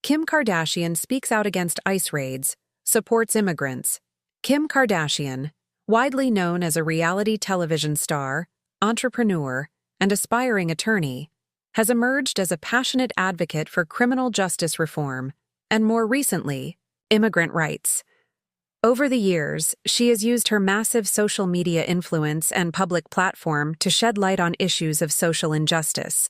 Kim Kardashian speaks out against ICE raids, supports immigrants. Kim Kardashian, widely known as a reality television star, entrepreneur, and aspiring attorney, has emerged as a passionate advocate for criminal justice reform and, more recently, immigrant rights. Over the years, she has used her massive social media influence and public platform to shed light on issues of social injustice.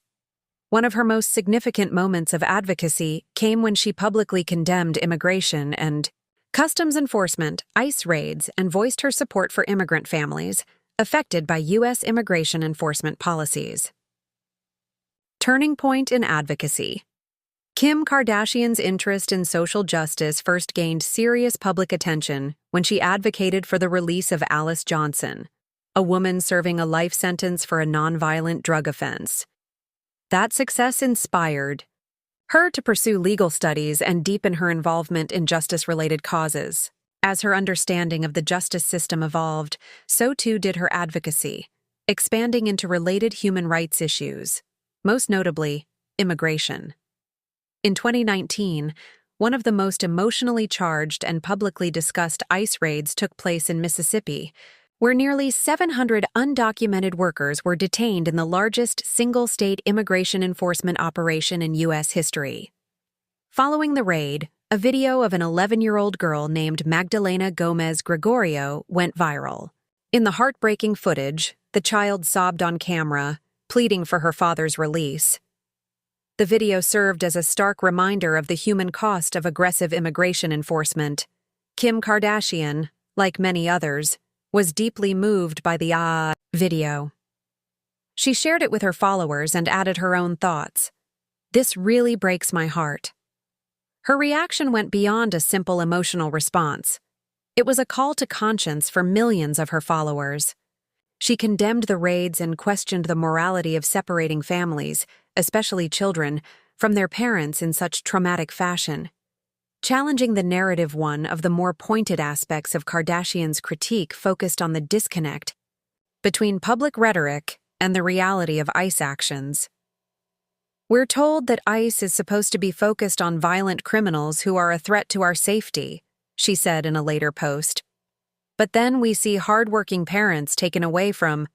One of her most significant moments of advocacy came when she publicly condemned immigration and customs enforcement, ICE raids, and voiced her support for immigrant families affected by U.S. immigration enforcement policies. Turning point in advocacy. Kim Kardashian's interest in social justice first gained serious public attention when she advocated for the release of Alice Johnson, a woman serving a life sentence for a nonviolent drug offense. That success inspired her to pursue legal studies and deepen her involvement in justice-related causes. As her understanding of the justice system evolved, so too did her advocacy, expanding into related human rights issues, most notably, immigration. In 2019, one of the most emotionally charged and publicly discussed ICE raids took place in Mississippi, where nearly 700 undocumented workers were detained in the largest single-state immigration enforcement operation in U.S. history. Following the raid, a video of an 11-year-old girl named Magdalena Gomez Gregorio went viral. In the heartbreaking footage, the child sobbed on camera, pleading for her father's release. The video served as a stark reminder of the human cost of aggressive immigration enforcement. Kim Kardashian, like many others, was deeply moved by the video. She shared it with her followers and added her own thoughts. "This really breaks my heart." Her reaction went beyond a simple emotional response. It was a call to conscience for millions of her followers. She condemned the raids and questioned the morality of separating families, especially children, from their parents in such traumatic fashion, challenging the narrative. One of the more pointed aspects of Kardashian's critique focused on the disconnect between public rhetoric and the reality of ICE actions. "We're told that ICE is supposed to be focused on violent criminals who are a threat to our safety," she said in a later post. "But then we see hardworking parents taken away from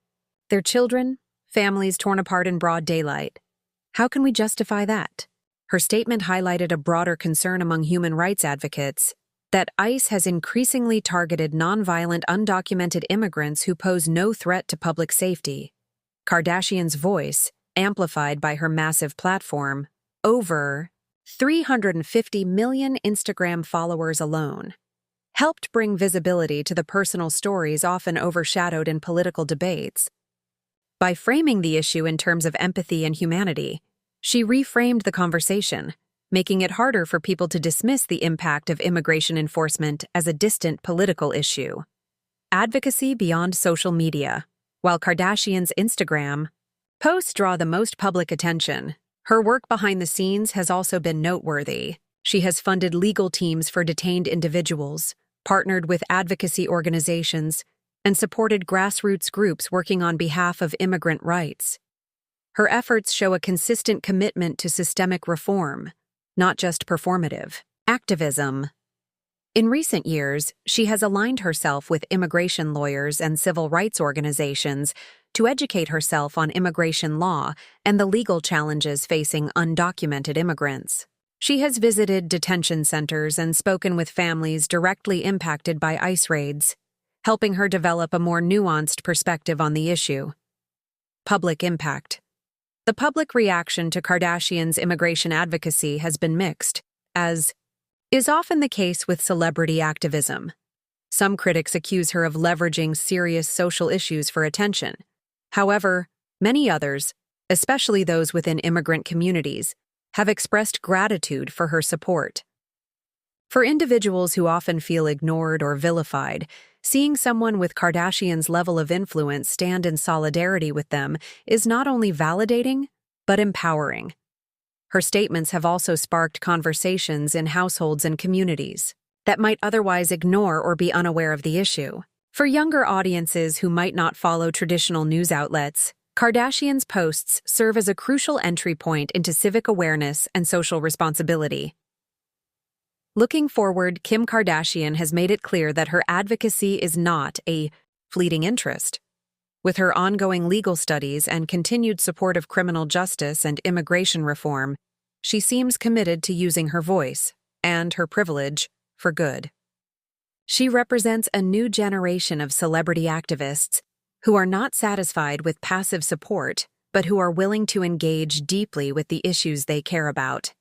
their children, families torn apart in broad daylight. How can we justify that?" Her statement highlighted a broader concern among human rights advocates that ICE has increasingly targeted nonviolent undocumented immigrants who pose no threat to public safety. Kardashian's voice, amplified by her massive platform, over 350 million Instagram followers alone, helped bring visibility to the personal stories often overshadowed in political debates. By framing the issue in terms of empathy and humanity, she reframed the conversation, making it harder for people to dismiss the impact of immigration enforcement as a distant political issue. Advocacy beyond social media. While Kardashian's Instagram posts draw the most public attention, her work behind the scenes has also been noteworthy. She has funded legal teams for detained individuals, partnered with advocacy organizations, and supported grassroots groups working on behalf of immigrant rights. Her efforts show a consistent commitment to systemic reform, not just performative activism. In recent years, she has aligned herself with immigration lawyers and civil rights organizations to educate herself on immigration law and the legal challenges facing undocumented immigrants. She has visited detention centers and spoken with families directly impacted by ICE raids, helping her develop a more nuanced perspective on the issue. Public impact. The public reaction to Kardashian's immigration advocacy has been mixed, as is often the case with celebrity activism. Some critics accuse her of leveraging serious social issues for attention. However, many others, especially those within immigrant communities, have expressed gratitude for her support. For individuals who often feel ignored or vilified, seeing someone with Kardashian's level of influence stand in solidarity with them is not only validating, but empowering. Her statements have also sparked conversations in households and communities that might otherwise ignore or be unaware of the issue. For younger audiences who might not follow traditional news outlets, Kardashian's posts serve as a crucial entry point into civic awareness and social responsibility. Looking forward, Kim Kardashian has made it clear that her advocacy is not a fleeting interest. With her ongoing legal studies and continued support of criminal justice and immigration reform, she seems committed to using her voice and her privilege for good. She represents a new generation of celebrity activists who are not satisfied with passive support, but who are willing to engage deeply with the issues they care about.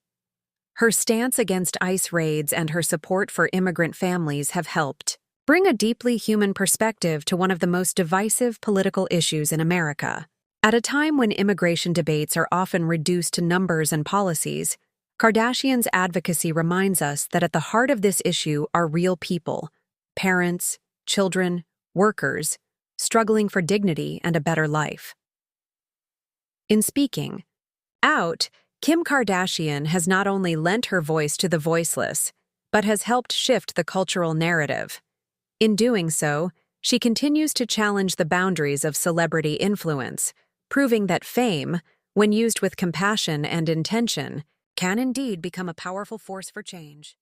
Her stance against ICE raids and her support for immigrant families have helped bring a deeply human perspective to one of the most divisive political issues in America. At a time when immigration debates are often reduced to numbers and policies, Kardashian's advocacy reminds us that at the heart of this issue are real people, parents, children, workers, struggling for dignity and a better life. In speaking out, Kim Kardashian has not only lent her voice to the voiceless, but has helped shift the cultural narrative. In doing so, she continues to challenge the boundaries of celebrity influence, proving that fame, when used with compassion and intention, can indeed become a powerful force for change.